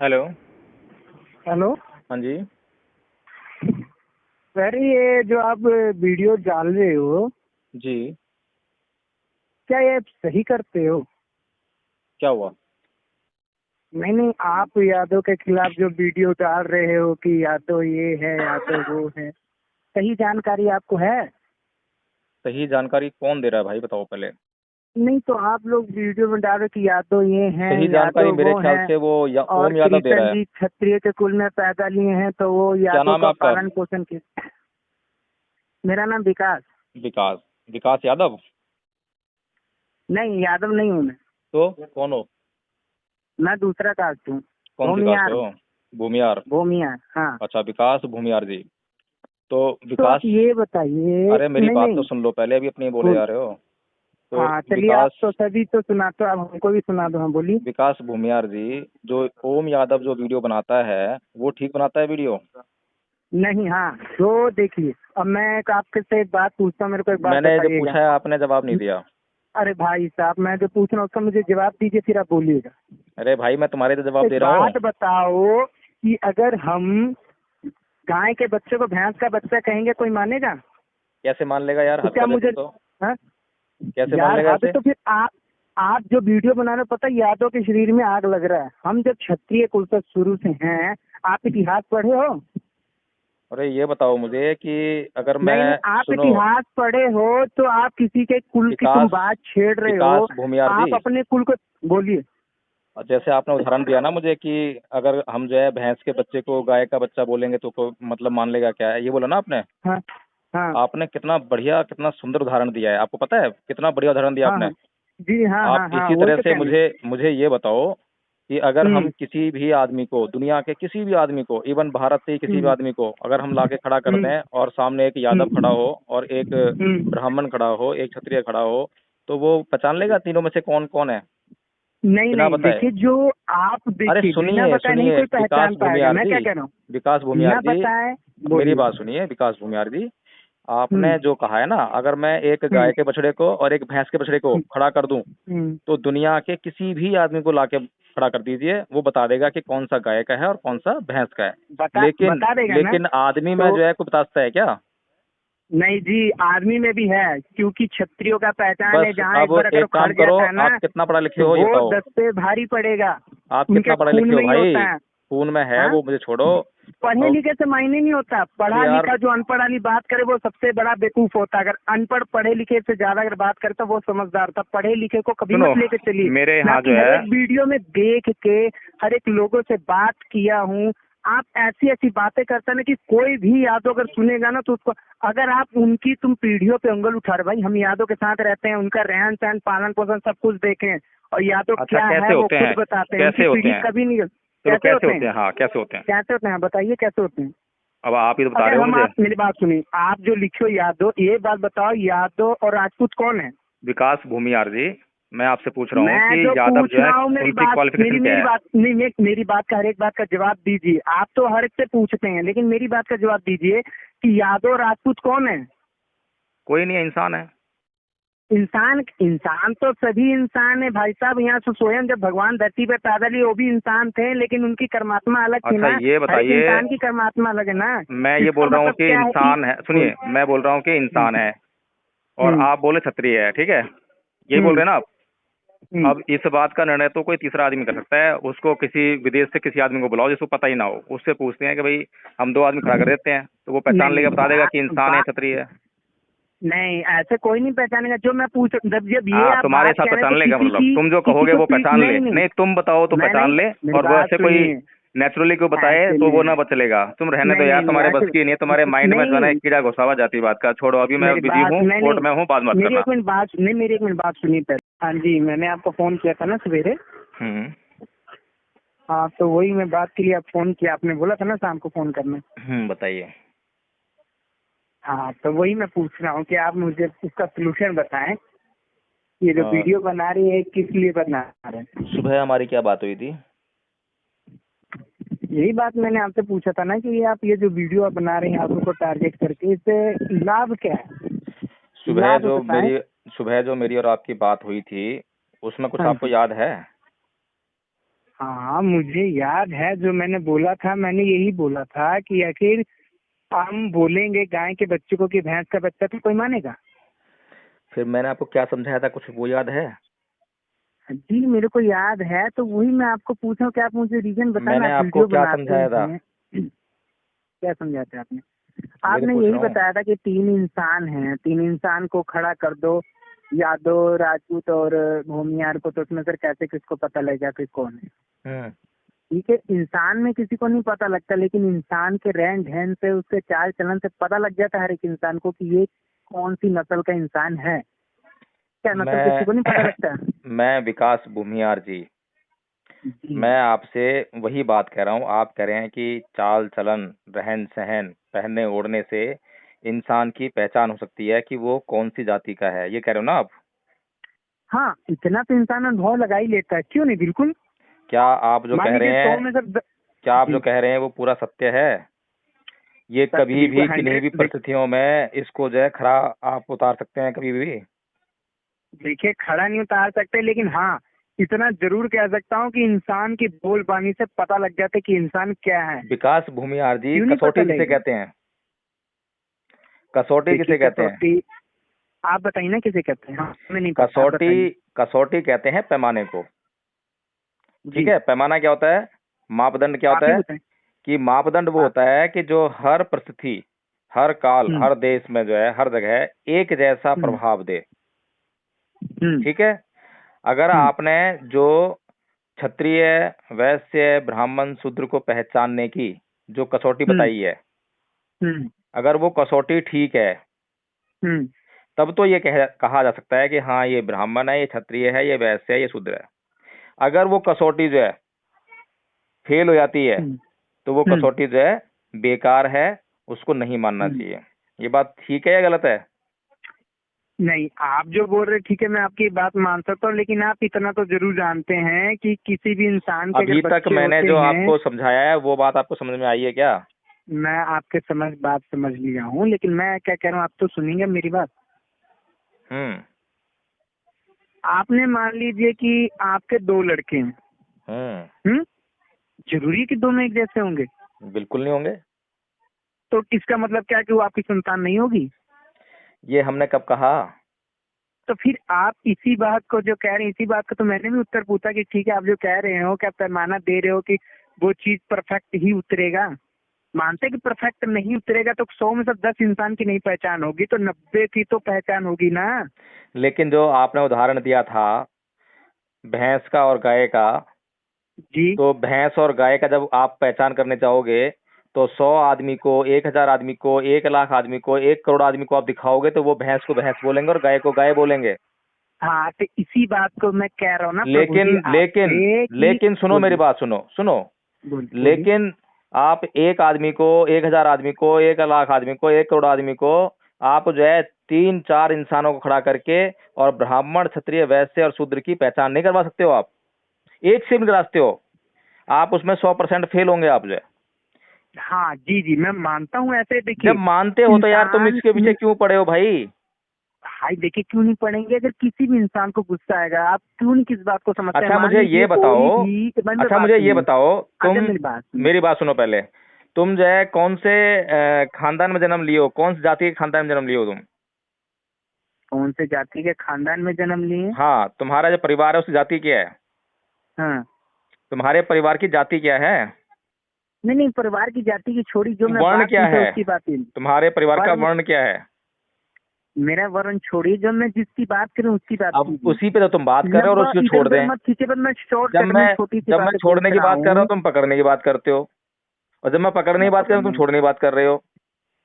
Hello. Hello. हाँ जी। Sir ये जो आप वीडियो डाल रहे हो, जी। क्या ये आप सही करते हो? क्या हुआ? नहीं नहीं, आप यादव के खिलाफ जो वीडियो डाल रहे हो कि यादव ये है यादव वो है, सही जानकारी आपको है? सही जानकारी कौन दे रहा है भाई, बताओ पहले। नहीं तो आप लोग वीडियो में डाल रहे हो कि यादव ये हैं सही जानकारी यादव मेरे वो ख्याल हैं, से वो और ओम यादव दे कृष्ण रहा है। जी क्षत्रिय के कुल में पैदा लिए हैं तो वो क्या यादव नाम है का आपका? पालन पोषण किस। मेरा नाम विकास। विकास। विकास यादव। नहीं, यादव नहीं हूँ मैं। तो कौन हो? मैं दूसरा कास्ट हूँ। कौन सी कास्ट भूमियार हो? हूँ। भूमियार। भूमियार, हाँ। अच्छा, विकास भूमियार जी। तो तो आप विकास। ये बताइए। अरे मेरी नहीं बात तो नहीं, सुन लो पहले, अभी अपनी बोले बोल। जा रहे हो। तो हाँ चलिए, आप विकास। तो सभी तो सुनाते हो, अब हमको भी सुना दो। हाँ बोलिए। विकास भूमियार जी। जो ओम यादव जो वीडियो बनाता है वो ठीक बनाता है वीडियो? नहीं, हाँ तो देखिए, अब मैं आपके से एक बात पूछता हूँ, मेरे को एक बात मैंने जो बताइएगा। पूछा है आपने जवाब नहीं दिया। अरे भाई साहब, मैं जो पूछ रहा हूँ उसका मुझे जवाब दीजिए, फिर आप बोलिएगा। अरे भाई मैं तुम्हारे तो जवाब एक दे रहा हूँ। बात बताओ कि अगर हम गाय के बच्चे को भैंस का बच्चा कहेंगे, कोई मानेगा? कैसे मान लेगा यार, तो हद क्या कर देते मुझे, तो। हाँ? कैसे मान यार लेगा हद ऐसे? तो फिर आप जो वीडियो बना रहे हो, पता है यादव के शरीर में आग लग रहा है। हम जब क्षत्रिय कुल से शुरू से हैं, आप इतिहास पढ़े हो? अरे ये बताओ मुझे कि अगर नहीं नहीं, मैं आप सुनो। इतिहास पढ़े हो तो आप किसी के कुल की तुम विकास। बात छेड़ रहे हो। विकास भूमियार जी। आप अपने कुल को बोलिए। और जैसे आपने उदाहरण दिया ना मुझे कि अगर हम जो है भैंस के बच्चे को गाय का बच्चा बोलेंगे तो मतलब मान लेगा, क्या है ये बोला ना आपने? हाँ हाँ आपने कितना बढ़िया कितना सुंदर उदाहरण दिया है, आपको पता है कितना बढ़िया उदाहरण दिया हाँ आपने। हाँ। जी हाँ आप हाँ हाँ, इसी वही तरह तो से कहने। मुझे मुझे ये बताओ कि अगर हम हम्म किसी भी आदमी को, दुनिया के किसी भी आदमी को, इवन भारत से ही किसी भी हम्म आदमी को अगर हम लाके खड़ा कर हम्म दें और सामने एक यादव खड़ा हम्म हो और एक हम्म। ब्राह्मण खड़ा हो, एक क्षत्रिय खड़ा हो, तो वो पहचान लेगा तीनों में से कौन कौन है नहीं बिना नहीं, बताए? देखिए जो आप अरे देखिए, बिना सुनिए बताए नहीं सुनिए कोई विकास पहचान पाएगा। भूमियार मैं जी। क्या कह रहा हूँ? विकास भूमियार बिना जी। बताए मेरी बोलिए। बात सुनिए विकास भूमियार जी। हम्म आपने जो कहा है ना, अगर मैं एक हम्म गाय के बछड़े को और एक भैंस के बछड़े को हम्म खड़ा कर दूं हम्म। तो दुनिया के किसी भी आदमी को लाके खड़ा कर दीजिए, वो बता देगा कि कौन सा गाय का है और कौन सा भैंस का है। बता लेकिन बता देगा ना? लेकिन आदमी में तो जो है कोई बता सकता है क्या? नहीं जी, आर्मी में भी है, क्योंकि क्षत्रियो का पहचान है, बस जहाँ एक अब बार अगर एक काम उखड़ करो, जाता है ना आप कितना पढ़ा लिखे तो हो ये वो बताओ। 10 पे भारी पड़ेगा। आप उनके कितना पढ़े खून लिखे हो में ही भाई? होता है। खून में है हाँ, वो, मुझे छोड़ो। पढ़े अब लिखे से मायने नहीं होता। अरे पढ़ा यार। लिखा जो अनपढ़ वाली बात करे वो सबसे बड़ा बेवकूफ होता है। अगर अनपढ़ पढ़े लिखे से ज्यादा अगर बात करे तो वो समझदार था। पढ़े लिखे को कभी सुनो, मत लेके चलिए। मेरे मैं यहाँ जो आपकी हर है। एक वीडियो में देख के हर एक लोगों से बात किया हूँ। आप ऐसी ऐसी बातें करते हैं ना कि कोई भी यादव अगर सुनेगा ना तो उसको, अगर आप उनकी तुम पीढ़ियों पे उंगल उठा रहे, भाई हम यादव के साथ रहते हैं, उनका रहन सहन पालन पोषण सब कुछ देखें, और यादव अच्छा, क्या कैसे है वो होते खुद हैं? बताते हैं। उनकी कैसे होते पीढ़ी हैं? कभी नहीं। चलो कैसे कैसे होते होते हैं? हैं, हाँ कैसे होते हैं? कैसे होते हैं बताइए, कैसे होते हैं? अब आप ही तो बता अगर रहे हो हम, मुझे। आप मेरी बात सुनिए, आप जो लिखो यादव, ये बात बताओ यादव और राजपूत कौन है? विकास भूमियार जी। मैं आपसे पूछ रहा हूँ मैं कि जो यादव पूछ जो है रहा हूँ, मेरी उनकी बात, क्वालिफिकेशन मेरी क्या मेरी है? बात नहीं, मेरी बात का हर एक बात का जवाब दीजिए। आप तो हर एक से पूछते हैं, लेकिन मेरी बात का जवाब दीजिए कि यादव और राजपूत कौन है? कोई नहीं है, इंसान है। इंसान, इंसान तो सभी इंसान है भाई साहब। यहाँ से स्वयं जब भगवान धरती पे पैदा लिए वो भी इंसान थे, लेकिन उनकी कर्मात्मा अलग थी अच्छा ना। ये हर एक बताइए। इंसान की कर्मात्मा अलग है ना। मैं ये इसका बोल रहा हूँ मतलब कि क्या है कि, इंसान है, बोल। सुनिए मैं बोल रहा हूँ कि हम्म इंसान है और हम्म आप बोले क्षत्रिय है, ठीक है? यही बोल हम्म रहे हैं ना आप? हम्म। अब इस बात का निर्णय तो कोई तीसरा आदमी कर सकता है। उसको किसी विदेश से किसी आदमी को बुलाओ जिसको पता ही ना हो, उससे पूछते हैं कि भाई हम दो आदमी खड़ा कर देते हैं, तो वो नहीं पहचान लेगा, नहीं, बता देगा कि इंसान है, क्षत्रिय है। नहीं ऐसे कोई नहीं पहचानेगा। जो मैं पूछ, जब ये हाँ, आप तुम्हारे बात हिसाब कह रहे हैं तो पहचान लेगा, मतलब तुम जो किसी कहोगे को वो पीठ, पहचान ले। नहीं नहीं, नहीं तुम बताओ तो मैं नहीं, पहचान ले। मेरी और वो बात ऐसे कोई सुनिए। नेचुरली को बताए ऐसे तो वो नहीं, ना बचलेगा। तुम रहने दो नहीं यार, नहीं नहीं, तुम्हारे बस ऐसे की नहीं है, तुम्हारे माइंड में जो है ना नहीं। एक कीड़ा घुसा हुआ जाती बात का। छोड़ो, अभी मैं मेरी बिजी बात हूँ, नहीं कोर्ट नहीं, में हूँ, बाद में बात मेरी करना। एक मिनट बात नहीं, मेरी एक मिनट बात सुनिए पहले। हाँ जी, मैंने आपको फोन किया था ना सवेरे। हम्म हाँ तो वही मैं बात के लिए आप फोन किया, आपने बोला था ना शाम को फोन करना। बताइए। हाँ तो वही मैं पूछ रहा हूँ कि आप मुझे उसका सोल्यूशन बताएं। ये जो अ, वीडियो बना रही है किस लिए बना रहे हैं? सुबह हमारी क्या बात हुई थी? यही बात मैंने आपसे पूछा था ना कि आप ये जो वीडियो आप बना रहे हैं आप उनको टारगेट करके, इससे लाभ क्या है? सुबह लाभ जो बताएं। मेरी सुबह जो मेरी और आपकी बात हुई थी उसमें कुछ हाँ आपको जी। याद है? हाँ मुझे याद है, जो मैंने बोला था, मैंने यही बोला था कि आखिर हम बोलेंगे गाय के बच्चे को कि भैंस का बच्चा, तो कोई मानेगा? फिर मैंने आपको क्या समझाया था, कुछ वो याद है? जी मेरे को याद है, तो वही मैं आपको पूछ रहा हूँ कि आप मुझे रीजन बताना, मैंने आप आपको वीडियो क्या बनाते समझाया था? हैं। क्या समझाते आपने? वही तो आपने पूछ यही रहा हूँ। बताया था कि तीन इंसान हैं, तीन इंसान को खड़ा कर दो, यादव, राजपूत और भूमियार को, तो उसमें सर कैसे किसको पता लगेगा कि कौन है? हम्म। ठीक है, इंसान में किसी को नहीं पता लगता, लेकिन इंसान के रहन सहन से, उसके चाल चलन से पता लग जाता है हर एक इंसान को कि ये कौन सी नस्ल का इंसान है। क्या नस्ल किसी को नहीं पता मैं लगता? मैं विकास भूमियार जी, जी मैं आपसे वही बात कह रहा हूँ। आप कह रहे हैं कि चाल चलन, रहन सहन, पहनने ओढ़ने से इंसान की पहचान हो सकती है कि वो कौन सी जाति का है, ये कह रहे हो ना आप? हाँ, इतना तो इंसान अनुभव लगा ही लेता है, क्यों नहीं, बिल्कुल। क्या आप जो मान कह लीजिए रहे 100 हैं, में से क्या आप जो जी, कह रहे हैं वो पूरा सत्य है? ये सत्य कभी बिल्कुल भी किन्हीं 100। भी परिस्थितियों में इसको जो है खरा आप उतार सकते हैं कभी भी? देखिए, खड़ा नहीं उतार सकते, लेकिन हाँ इतना जरूर कह सकता हूँ कि इंसान की बोलबानी से पता लग जाता है कि इंसान क्या है। विकास भूमियार जी, क्यों नहीं पता कसौटी किसे लगेगा? कहते हैं? कसौटी देखिए किसे कहते हैं? कसौटी, आप बताइए ना किसे कहते हैं, हमें नहीं पता, आप कसौटी, बताइए। कसौटी कहते हैं पैमाने को। ठीक जी, है, पैमाना क्या होता है? मापदंड क्या आप होता ही है? बताएं। कि मापदंड वो आप होता है कि जो हर परिस्थिति, हर काल, हम्म हर देश में जो है, हर जगह एक जैसा हम्म प्रभाव दे। हम्म ठीक है। अगर हम्म आपने जो क्षत्रिय, वैश्य, ब्राह्मण, शूद्र को पहचानने की जो कसौटी हम्म बताई है, हम्म अगर वो कसौटी ठीक है, हम्म तब तो ये कहा जा सकता है कि हाँ ये ब्राह्मण है, ये क्षत्रिय है, ये वैश्य है, ये शूद्र है। अगर वो कसौटी जो है फेल हो जाती है, हम्म तो वो हम्म कसौटी जो है बेकार है, उसको नहीं मानना हम्म। चाहिए। ये बात ठीक है या गलत है? नहीं, आप जो बोल रहे ठीक है, मैं आपकी बात मान सकता हूँ, लेकिन आप इतना तो जरूर जानते हैं कि किसी भी इंसान के अगर अभी तक बच्चे मैंने होते जो हैं। आपको समझाया है वो बात आपको समझ में आई है क्या? मैं आपके बात समझ लिया हूँ, लेकिन मैं क्या कह रहा हूँ, आप तो सुनिए मेरी बात। हम्म। आपने मान लीजिए कि आपके दो लड़के हैं। हम्म। हम्म जरूरी है कि दोनों एक जैसे होंगे? बिल्कुल नहीं होंगे। तो इसका मतलब क्या कि वो आपकी संतान नहीं होगी? ये हमने कब कहा? तो फिर आप इसी बात को जो कह रहे हैं, इसी बात का तो मैंने भी उत्तर पूछा कि ठीक है, आप जो कह रहे हो, क्या पैमाना दे रहे हो कि वो चीज परफेक्ट ही उतरेगा? मानते कि परफेक्ट नहीं उतरेगा तो 100 में से 10 इंसान की नहीं पहचान होगी, तो 90 की तो पहचान होगी ना। लेकिन जो आपने उदाहरण दिया था भैंस का और गाय का, जी, तो भैंस और गाय का जब आप पहचान करने चाहोगे, तो 100 आदमी को, 1000 आदमी को, 1 लाख आदमी को, 1 करोड़ आदमी को आप दिखाओगे तो वो भैंस को भैंस बोलेंगे और गाय को गाय बोलेंगे। हाँ, तो इसी बात को मैं कह रहा हूँ ना प्रभु लेकिन जी लेकिन आपसे कि लेकिन सुनो मेरी बोलिए, बात, सुनो सुनो। बोलिए। लेकिन आप एक आदमी को, 1000 आदमी को, 1 लाख आदमी को, 1 करोड़ आदमी को, आप जो है 3 4 इंसानों को खड़ा करके और ब्राह्मण, क्षत्रिय, वैश्य और शूद्र की पहचान नहीं करवा सकते हो आप। एक से भी रास्ते हो आप, उसमें 100% फेल होंगे आप जो है। हाँ जी जी, मैं मानता हूँ, ऐसे जब देखिए मानते हो तो यार तुम इंसान। इसके पीछे क्यों पड़े हो भाई? भाई देखिए, क्यों नहीं पढ़ेंगे? अगर किसी भी इंसान को गुस्सा आएगा, आप क्यों नहीं किस बात को समझते हैं? अच्छा मान मुझे लीजिए ये बताओ, कोई भी, मेरी अच्छा बात मुझे ये सुनिए, बताओ, अगर तुम मेरी बात सुनिए। मेरी बात सुनो पहले। तुम जो है कौन से खानदान में जन्म लिए हो, कौन सी जाति के खानदान में जन्म लिए हो तुम? कौन से जाति के खानदान में जन्म लिए? हाँ, तुम्हारा जो परिवार है उसकी जाति क्या है? हाँ, तुम्हारे परिवार की जाति क्या है? नहीं नहीं, परिवार की जाति की छोड़ी, जो मैं वर्ण बात क्या पूछा है? उसकी बात ही। तुम्हारे परिवार का वर्ण, वर्ण क्या है? मेरा वर्ण छोड़िए, जो मैं जिसकी बात करूँ उसकी बात अब कीजिए। उसी पे तो तुम बात कर रहे हो और लंबा उसको इधर छोड़ उधर दें। मत खींचे, पर मैं जब शॉर्टकट में मैं छोटी सी जब मैं बातें पूछ छोड़ने की रहा बात कर रहा हूँ हूँ। तुम पकड़ने की बात करते हो, और जब मैं पकड़ने की मैं बात कर रहा हूँ तुम पकड़ने, छोड़ने की बात कर रहे हो।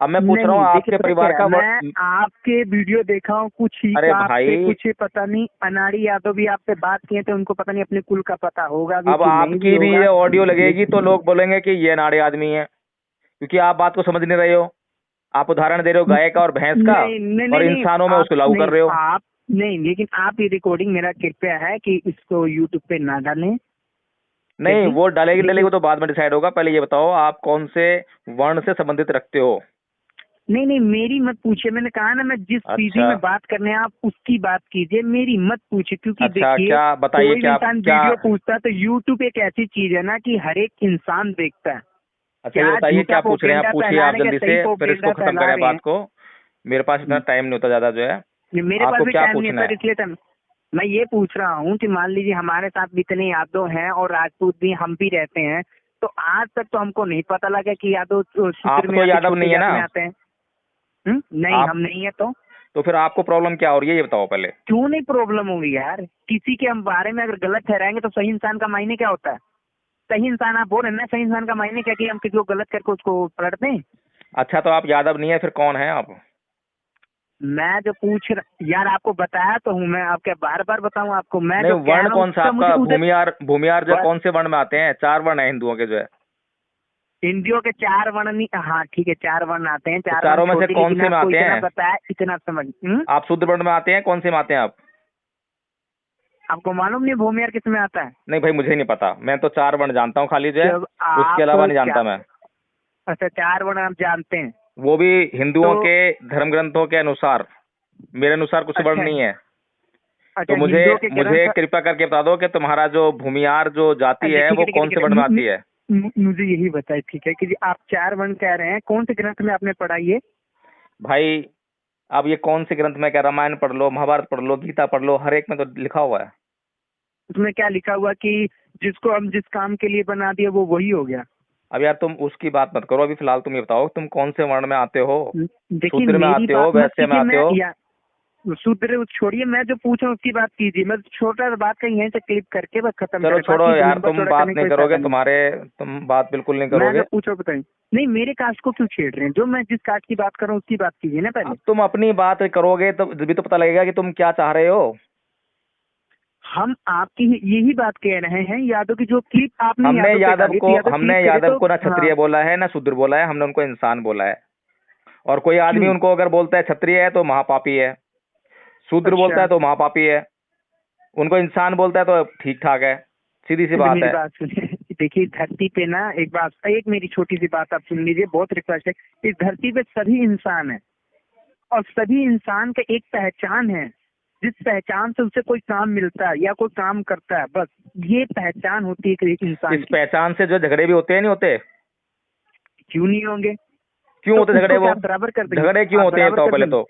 अब मैं पूछ रहा हूँ नहीं देखिए, आपके पता परिवार क्या है, का मैं आपके वीडियो देखा हूँ, कुछ ही अरे का आपसे भाई, कुछ ही पता नहीं। अनाड़ी यादव भी आपसे बात किए थे, उनको पता नहीं अपने कुल का पता होगा भी अब कि नहीं भी आपकी भी होगा। ये ऑडियो लगेगी तो लेकिन लोग बोलेंगे कि ये नाड़े आदमी है, क्योंकि आप बात को समझ नहीं रहे हो। आप उदाहरण दे रहे हो गाय का और भैंस का, नहीं नहीं नहीं और नहीं, इंसानों में आप उसको लागू कर नहीं, रहे हो। आप नहीं, लेकिन आप ये रिकॉर्डिंग, मेरा कृपया है कि इसको यूट्यूब पे ना डालें। नहीं, यदि वो डालेगी देखिए, डालेगी तो बाद में डिसाइड होगा। पहले ये बताओ आप कौन से वर्ण से संबंधित रखते हो? नहीं नहीं, मेरी मत पूछिए, मैंने कहा ना, मैं जिस पीढ़ी में बात करने आप उसकी बात कीजिए, मेरी मत पूछिए। क्योंकि अच्छा, देखिए, क्या बताइए, कोई क्या इंसान क्या? वीडियो पूछता है तो यूट्यूब एक ऐसी चीज है ना कि हर एक इंसान देखता है। अच्छा, ये क्या बताइए झूठा क्या पूछ रहे हैं आप? प्रोपेगेंडा पूछिए फैला आप रहे हैं, जल्दी क्या सही से, फिर इसको प्रोपेगेंडा खत्म फैला करें रहे बात हैं। को। मेरे पास इतना हम्म। टाइम नहीं होता ज्यादा जो है। ये मेरे पास आपको भी क्या टाइम नहीं है पूछना सर, है? इसलिए तो मैं ये पूछ रहा हूँ कि मान लीजिए हमारे साथ भी इतने यादव हैं और राजपूत भी हम भी रहते हैं, तो आज तक तो हमको नहीं पता लगा कि यादव शूद्र आप में तो आते, यादव छोटे नहीं है जात ना? में आते हैं। नहीं, आप हम नहीं है तो फिर आपको प्रॉब्लम क्या हो रही है, ये बताओ पहले। क्यों नहीं प्रॉब्लम होगी यार? किसी के हम बारे में अगर गलत ठहराएंगे तो सही इंसान का मायने क्या होता है? सही इंसान आप बोल रहे हैं ना, सही इंसान का मायने क्या कि हम किसी को गलत करके उसको पलट दें? अच्छा, तो आप यादव नहीं है, फिर कौन है आप? मैं जो पूछ रहा यार, आपको बताया तो हूँ मैं, आपके बार बार बताऊँ आपको? मैं नहीं, जो कह वर्ण रहा हूँ कौन सा उसका मुझे आपका? उधर भूमियार, भूमियार जो है, बस। कौन से वर्ण में आते हैं? 4 वर्ण है हिंदुओं के जो है। हिंदियों के 4 वर्ण नहीं, हाँ ठीक है, 4 वर्ण आते हैं, तो 4 वर्ण चारों में से छोटे, कौन लेकिन से में आपको आते इतना हैं? बताया, इतना समझ। आप शुद्ध वर्ण में आते हैं? कौन से में आते हैं आप? आपको मालूम नहीं भूमियार किस में आता है? नहीं भाई, मुझे नहीं पता, मैं तो 4 वर्ण जानता हूँ खाली जो है। जब उसके आप अलावा नहीं क्या, जानता मैं। अच्छा 4 वर्ण आप जानते हैं? वो भी हिंदुओं तो के धर्म ग्रंथों के अनुसार। मेरे अनुसार कुछ वर्ण अच्छा, नहीं है। तो अच्छा मुझे हिंदुओं के मुझे ग्रंथ। कृपया करके बता दो कि तुम्हारा जो भूमियार जो जाति अच्छा है ठीक है वो ठीक है कौन ठीक से है, वर्ण में आती है? मुझे यही बताइए, ठीक है कि आप 4 वर्ण कह रहे हैं, कौन से ग्रंथ में आपने पढ़ा ये? भाई, अब ये कौन से ग्रंथ में? क्या रामायण पढ़ लो, महाभारत पढ़ लो, गीता पढ़ लो, हर एक में तो लिखा हुआ है। उसमें क्या लिखा हुआ कि जिसको हम जिस काम के लिए बना दिया वो वही हो गया? अब यार तुम उसकी बात मत करो, अभी फिलहाल तुम ये बताओ तुम कौन से वर्ण में आते हो? देखिए शूद्र में मेरी आते हो, बात मत वैश्य में कीजिए, आते मैं हो? या शूद्र छोड़िए, मैं जो पूछ रहा हूँ उसकी बात कीजिए। मैं छोटा सा बात का यहीं से क्लिप करके बस खत्म चलो करें, छोड़ो बाकी यार, लंबा तुम चौड़ा बात करने का नहीं कोई फायदा करोगे, नहीं। तुम्हारे तुम बात बिल्कुल नहीं मैं करोगे। जो पूछ रहा हूँ बताइए। नहीं, मेरे कास्ट को क्यों छेड़ रहे हैं? जो मैं जिस कास्ट की बात कर रहा हूँ उसकी बात कीजिए ना पहले। अब तुम अपनी बात करोगे तो भी तो पता लगेगा कि तुम क्या चाह रहे हो। हम आपकी यही बात कह रहे हैं, यादव की जो क्लिप आपने हमने यादव पे यादव डाली को थी, यादव हमने क्लिप करे यादव तो। को ना हाँ, क्षत्रिय बोला है ना शूद्र बोला है, हमने उनको इंसान बोला है। और कोई आदमी क्यों? उनको अगर बोलता है क्षत्रिय है तो महापापी है, शूद्र बोलता अच्छा, है तो महापापी है, उनको इंसान बोलता है तो ठीक ठाक है। सीधी सी तो बात मेरी है। बात सुनिए। देखिए धरती पे ना, एक बात, एक मेरी छोटी सी बात आप सुन लीजिए, बहुत रिक्वेस्ट है। इस धरती पे सभी इंसान है और सभी इंसान का एक पहचान है, जिस पहचान से उसे कोई काम मिलता है या कोई काम करता है, बस ये पहचान होती है एक इंसान इस की। पहचान से जो झगड़े भी होते हैं, नहीं होते? क्यों नहीं होंगे? क्यों तो होते झगड़े? उसको क्या वो आप बराबर कर देंगे? झगड़े क्यों आप होते हैं बराबर बताओ कर पहले देंगे? तो।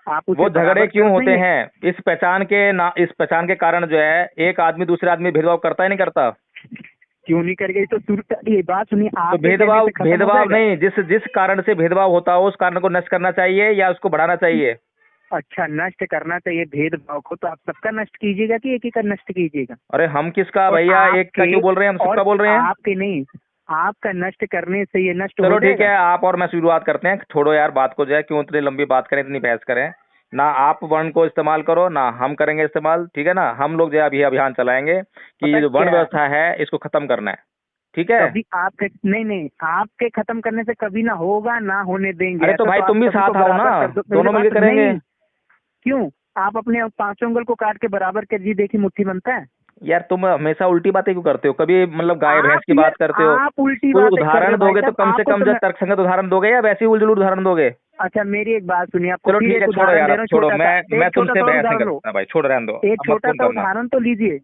आप वो उसे झगड़े बराबर क्यों कर होते देंगे? हैं? इस पहचान के कारण जो है एक आदमी दूसरे आदमी भेदभाव करता है नहीं करता? क्यों नहीं कर गई? तो ये बात सुनिए, तो आपके कहने भेदभाव से खत्म हो भेदभाव जाएगा? नहीं, जिस जिस कारण से भेदभाव होता हो उस कारण को नष्ट करना चाहिए या उसको बढ़ाना चाहिए? अच्छा, नष्ट करना चाहिए भेदभाव को, तो आप सबका नष्ट कीजिएगा कि एक ही का नष्ट कीजिएगा? अरे हम किसका और भैया, एक का आपके क्यों बोल रहे हैं? हम और सबका बोल रहे हैं। आपके नहीं, आपका नष्ट करने से ये नष्ट हो चलो ठीक है, जाएगा। आप और मैं शुरुआत करते हैं। छोड़ो यार बात को, जो है क्यों इतनी लंबी बात करें, इतनी बहस करें। ना आप वर्ण को इस्तेमाल करो ना हम करेंगे इस्तेमाल, ठीक है ना? हम लोग जो है अभी अभियान चलाएंगे कि पता ये जो वर्ण क्या है, व्यवस्था है इसको खत्म करना है, ठीक है? कभी आपके नहीं नहीं, आपके खत्म करने से कभी ना होगा, ना होने देंगे। अरे तो ऐसा भाई तो आप तुम भी सभी को साथ आओ ना, बराबर कर दो, मेरी दोनों बात मिलकर करेंगे। नहीं। क्यों? आप अपने 5 उंगल को काट के बराबर कर जी, देखिए मुट्ठी बनता है। यार तुम हमेशा उल्टी बातें क्यों करते हो? कभी मतलब गाय भैंस की यार बात करते हो। आप उल्टी कोई बातें कर रहे उदाहरण हो भाई दोगे तो साहब, कम से आपको कम तो जो मैं। तर्कसंगत उदाहरण दोगे या वैसे ही उलझुल उदाहरण दोगे? अच्छा मेरी एक बात सुनिए, आपको चलो फिर ठीक एक है, छोड़ो उदाहरण यार, दे अब रहा हूँ छोड़ो, छोटा सा। मैं एक छोटा तुमसे सा और बहस नहीं उदाहरण लो, करता भाई, छोड़ रहने दो, एक अब मत छोटा फोन सा करना। उदाहरण तो लीजिए।